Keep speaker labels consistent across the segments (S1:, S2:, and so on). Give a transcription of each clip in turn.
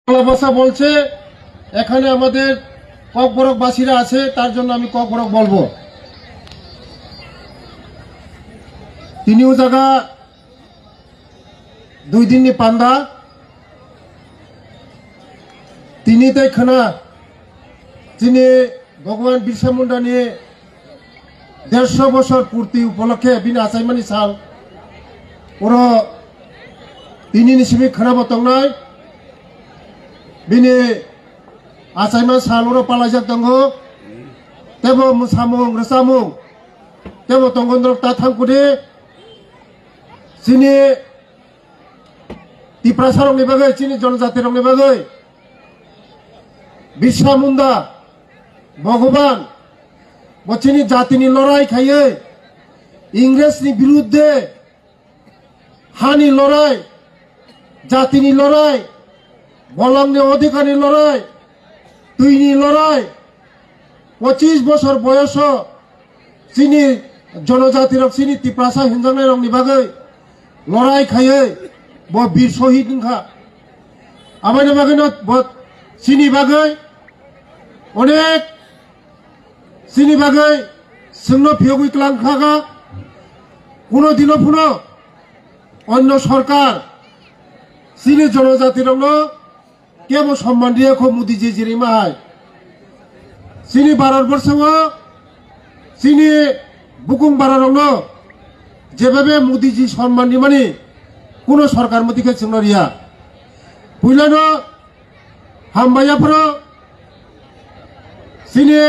S1: বাংলা ভাষা বলছে। এখানে আমাদের ককবরকবাসীরা আছে, তার জন্য আমি ককবরক বলবো। তিনিও জায়গা 2 দিননি পান্দা তিনি তাই খানা যিনি ভগবান বিরসা মুন্ডানি 150 বছর পূর্তি উপলক্ষে বিনা আসাইমানি সাল ওরা তিনি নিসিমি খানা বতংনাই বিনি আসাইমান সাল ওরা পালাইজাক দङ তেবো মুসাमुं रसामुं তেবো তঙ্গন্দ্রক তা থাংকুদে চিনি তিপ্রাসারংনি বাগै চিনি জনজাতিরংনি বাগै बिरसा मुंडा भगवान बच्चेनी जातिनी लड़ाई खाइए इंग्रेजनी बिरुद्धे हानि लड़ाई जातिनी लड़ाई बलंगनी अधिकारनी लड़ाई तुईनी लड़ाई 25 बছর बयस चिनी जनजाति चिनी तिप्रासा हिंजांनाय रंगनी बागै लड़ाई खाइए ब बीर शहीद नखा आमायनि बागैनो चिनी बागै अनेक चिनी बागै जोंनो फियगुइ क्लांखागा कोनो दिनो पुनो अन्य सरकार चिनी जनजाति रंगनो केबो सम्मान दियाखौ मोदीजी जेरै माहाय चिनी भारतबर्षआव चिनी बुकुं बारा रंगनो जेबाबे मोदीजी सम्मान दिमानि कोनो सरकार मतिखे जोंनो रिया पुइलानो हामबायाफोरा चिनी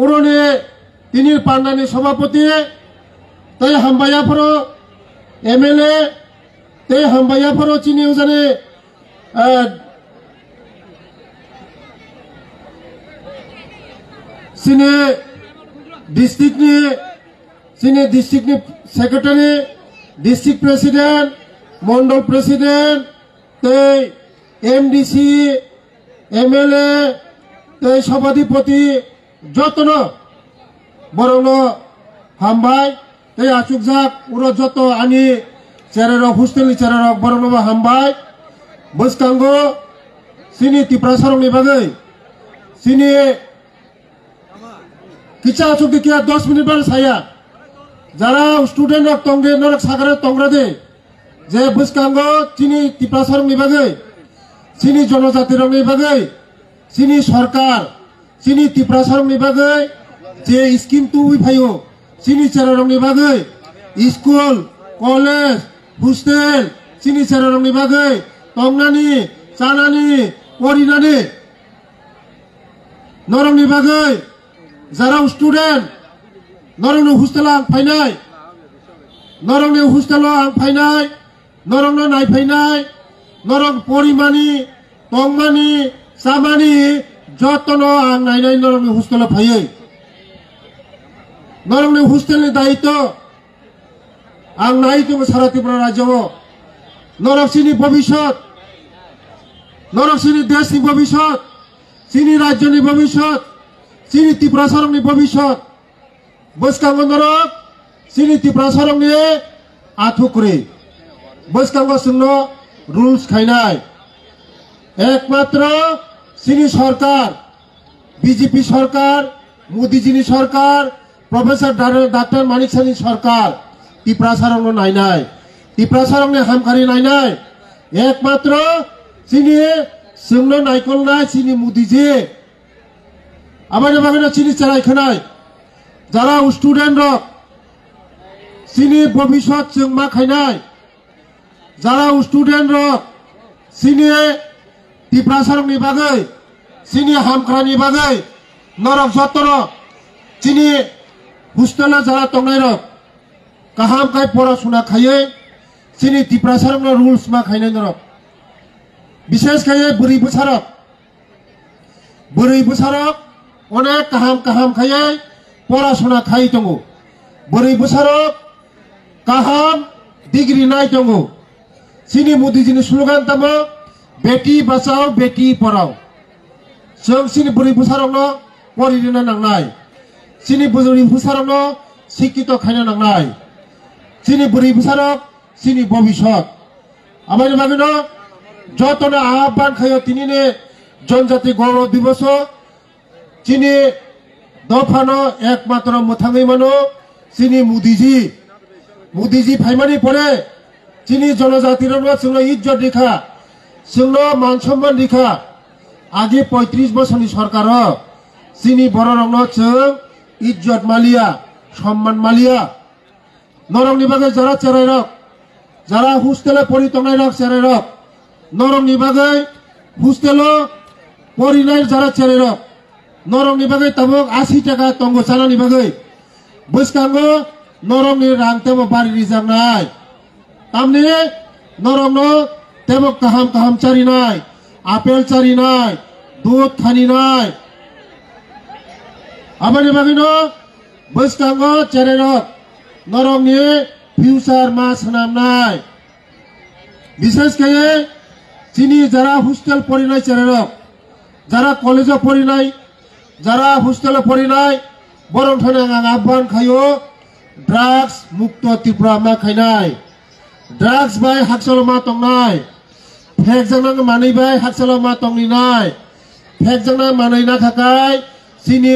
S1: उरने तिनी पान्डानि सभापति तै हामबायाफोरा एमएलए तै हामबायाफोरा चिनी उजाने चिनी डिस्ट्रिक्टनि सेक्रेटारि डिस्ट्रिक्ट प्रेसिडेंट मंडल प्रेसिडेंट तै एमडीसी एमएलए तै सभाधिपति जतनो बरनो हामबाय तै आचुकजाक उरो जत आनि चेरारक हस्टेलनि चेरारक बरनो हामबाय बसकांगो चिनी तिप्रासारंनि बागै चिनी किचा आचुक दिखिया 10 मिनिट बार साया जारा स्टूडेंट रक तंगे नरक सागरे तंग्रादे जे बसकांगो चिनी तिप्रासारंनि बागै चिनी जनजाति रंगनि बागै चिनी सरकार चिनी तिप्रासारंनि बागै जे स्कीम तुइ फायो चिनी चेरारंनि बागै स्कूल कॉलेज हस्टेल चिनी चेरारंनि बागै तंगनानि जानानि परिनानि नरंनि बागै जारा स्टूडेंट नरंनि हस्टेलाव आं फायनाय नरंनि हस्टेलाव आं फायनाय नरंनो नायफैनाय नरं परिमानि तंमानि सामानि जतनो आं नायनाय नरंनि हस्टेलाव फायो नरंनि हस्टेलनि दायित्व आं नायदों सारा त्रिपुरा राज्योआव नरकसिनि भबिष्यत नरकसिनि देशनि भबिष्यत चिनी राज्योनि भबिष्यत चिनी तिप्रासारंनि भबिष्यत बसकांगो नरक चिनी तिप्रासारंनि आथुकुरि बसकांगो जोंनो रुल्स खायनाय एकमात्र चिनी सरकार बीजेपी सरकार मोदीजीनि सरकार प्रोफेसर डॉक्टर मानिक साहनि सरकार तिप्रासारंनो नायनाय तिप्रासारंनि हामखारि नायनाय एकमात्र चिनी जोंनो नायखलनाय चिनी मोदीजी आमायनि बागैनो चिनी चेरायखोनाय जारा स्टूडेंट रक चिनी भबिष्यत जों मा खायनाय जारा स्टूडेंट रक चिनी तिप्रासारंनि बागै चिनी हामख्रानि बागै नरक जतनो चिनी हस्टेला जारा तंनाय रक गाहाम काय पढ़ाशुना खायै चिनी तिप्रासारंनो रुल्स मा खायनाय नरक विशेष खायै बुरै बोसारक अनेक गाहाम खायै पढ़ाशुना खायै दङ बुरै बोसारक गाहाम डिग्री नाय दङ चिनी मोदीजीनि स्लोगान दामो बेटी बचाओ बेटी पढ़ाओ जों चिनी बुरै बोसारंनो परिनो नांनाय चिनी बुरै बोसारंनो शिक्षित खायनो नांनाय चिनी बुरै बोसारक चिनी भबिष्यत आमायनि बागैनो যতনা আহ্বান খাইও তিনি জনজাতি গৌরব দিবস চিনি দফানো একমাত্র মোথাঙै মানো চিনি মুদিজি ফাইমানি পরে চিনি জনজাতির जोंनो इज्जत रेखा जोंनो मान सम्मान रेखा आगे 35 বছরনি সরকার চিনি বড় রং जों इज्जत मालिया सम्मान मालिया नरंनि बागै যারা চেরাই রক যারা হোস্টেলে পড়ি তংনাই রক চেরাই রক नरंनि बागै হোস্টেলে পড়িনাই যারা চেরাই রক नरंनि बागै ताबक 80 টাকা तंगो चानानि बागै बसकांगो नरंनि रां तेबो बारि रिजांनाय तामनि नरंनो तेबक काहाम चारिनाय आपेल चारिनाय दूध खानिनाय आबानि बागैनो बसकांगो चेराइ रक नरंनि फिउचार मा सोनामनाय विशेष करे चिनी যারা হোস্টেল পড়িনাই चेराइ रक যারা কলেজে পড়িনাই যারা হোস্টেলে পড়িনাই বরং থানে আহ্বান খাইও ড্রাগস মুক্ত ত্রিপুরা মা খাইনাই ড্রাগস বাই হাকসালো মা তংনাই ফেক জাংনাং মাनै বাই হাকসালো মা তংনিনাই ফেক জাংনাং মাनै না থাকাय চিনি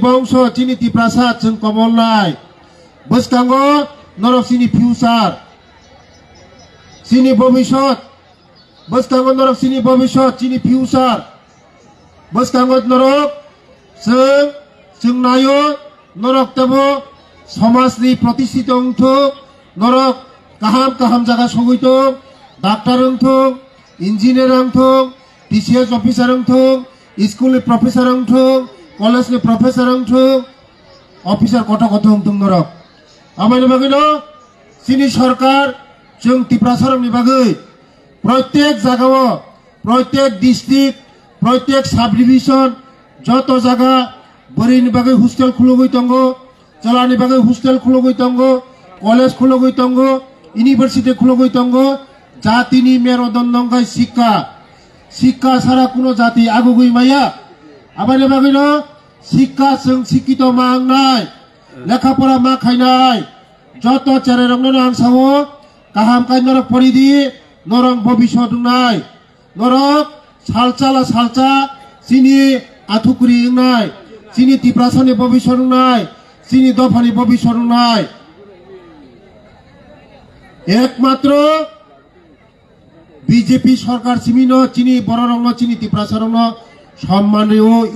S1: বংশ চিনি ত্রিপ্রাসা जों कमलनाय बसकांगो नरक चिनी फिउचार चिनी भविष्यत बसकांगो नरक चिनी भविष्यत चिनी फिउचार बसकांगो नरक जों नायो नरक तेबो समाजनि प्रतिष्ठित अंथो नरक काहाम जागा सगैतो डाक्टर अंथो इंजिनियर अंथो टीसीएस ऑफिसर अंथो स्कूल प्रोफेसर अंथो कॉलेज नि प्रोफेसर अंथो ऑफिसर कत अंथो नरक आमानि बागैनो चिनी सरकार जों टिप्रासारंनि बागै प्रत्येक जागाव प्रत्येक डिस्ट्रिक्ट प्रत्येक सब डिविजन যত জায়গা বরিনি বাগै হোস্টেল খুলগৈ তঙ্গো চলানি বাগै হোস্টেল খুলগৈ তঙ্গো কলেজ খুলগৈ তঙ্গো ইউনিভার্সিটি খুলগৈ তঙ্গো জাতিনি মেরুদণ্ডঙ্গাই শিক্ষা ছাড়া কোনো জাতি আগুগৈ মাইয়া আবানি বাগैनो শিক্ষা जों শিক্ষিত মা आंनाय लेखापड़ा मा खाइनाय যত চেরাই রংनो आं सावो काहाम काय नरक परिदि नरक भबिष्यत नाय नरक सालचा चिनी आथुकुरी नाय चिनी टिप्रासानि भबिष्यत नाय चिनी दफानि भबिष्यत नाय एकमात्र बीजेपी सरकार सिमिनो चिनी बड़ रंग चिनी टिप्रासा रंग सम्मान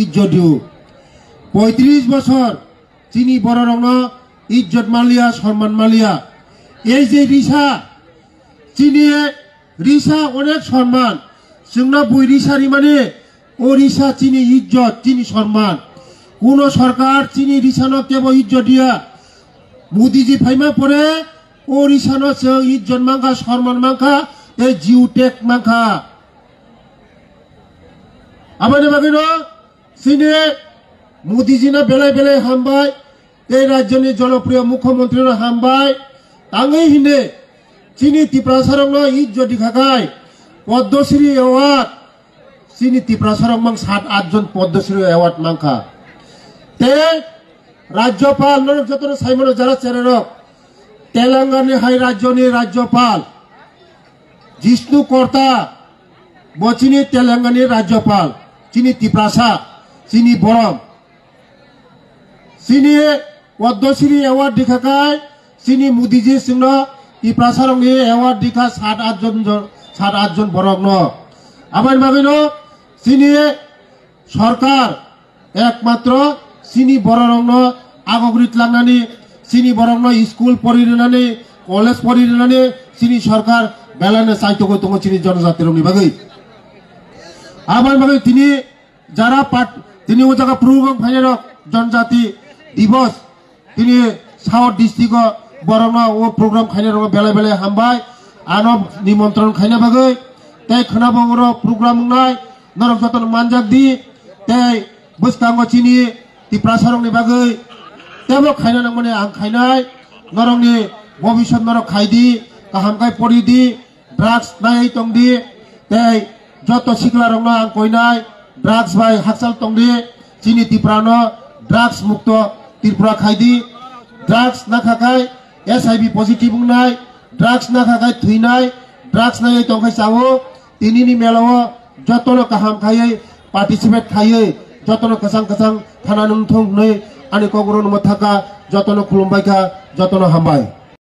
S1: इज्जत दिओ 35 বছর চিনি বড় রंग इज्जत मालिया सम्मान मालिया এই যে চিনি রিসা অনেক সম্মান जोंना बय रिसानि माने ओ रिसा चिनी इज्जत चिनी सम्मान কোন সরকার চিনি রিসানো কেবল ইজ্জত দিয়া মোদিজি ফাইমা পরে ও রিসানো जों इज्जत मांखा सम्मान मांखा ए जिउटेक मांखा आमानि बागैनो चिनी मोदिजिना बेलाय हामबाय এই রাজ্যनि জনপ্রিয় মুখ্যমন্ত্রীরা হামবাই তাঙ্গै হিনে চিনি টিপ্রাসারং ইজ্জত দিখাকাय পদ্মশ্রী অ্যাওয়ার্ড চিনি টিপ্রাসারং মাং 7-8 জন পদ্মশ্রী অ্যাওয়ার্ড মাংখা তে রাজ্যপাল নরক যতন সাইমন যারা চেরেরক তেলেঙ্গানা হাই রাজ্যনি রাজ্যপাল জিষ্ণু কর্তা বচিনি তেলেঙ্গানা রাজ্যপাল চিনি টিপ্রাসা চিনি বরম চিনি पद्मश्री अवार्ड दिखाकाय चिनी मोदीजी जोंनो टिप्रासारंनि अवार्ड दिखा 7-8 जन बरक न आबानि बागैनो चिनी सरकार एकमात्र चिनी बररंग आगग्रित लांनानै चिनी बरंग स्कूल पढ़िनानै कलेज पढ़िनानै चिनी सरकार बेलानो साइतोगो दङ चिनी जनजातिरंनि बागै आबानि बागै तिनी जारा तिनी ओ जागा प्रोग्राम फाइनारक जनजाति दिवस তিনি साउथ डिस्ट्रिक्ट बरंग ओ प्रोग्राम खाइने रंग बेलाय हामबाय आनब निमंत्रण खाइने बागै तै खोनाबंगर प्रोग्राम नाय नरक जतन मानजाक दि तै बसकांग चिनी टिप्रासारंनि बागै तेबो खाइना नंगने आं खाइनाय नरंनि भबिष्यत नरक खाइदि काहामकाय पड़िदि ड्राग्स नाय तंगदि तै जत सिखला रंग आं कइनाय ड्राग्स बाय हाकसाल तंगदि चिनी टिप्रानो ड्राग्स मुक्त त्रिपुरा खाइदि ड्राग्स ना खाकाय SIV पॉजिटिव नाय ड्राग्स ना खाकाय थुइनाय ड्राग्स नायै तंखाय चावो तिनिनि मेलाव जतनो काहाम खायै पार्टिसिपेट खायै जतनो कसang थाना नंथं नै आनि कग्रन मथाका जतनो खुलुमबायखा जतनो हामबाय।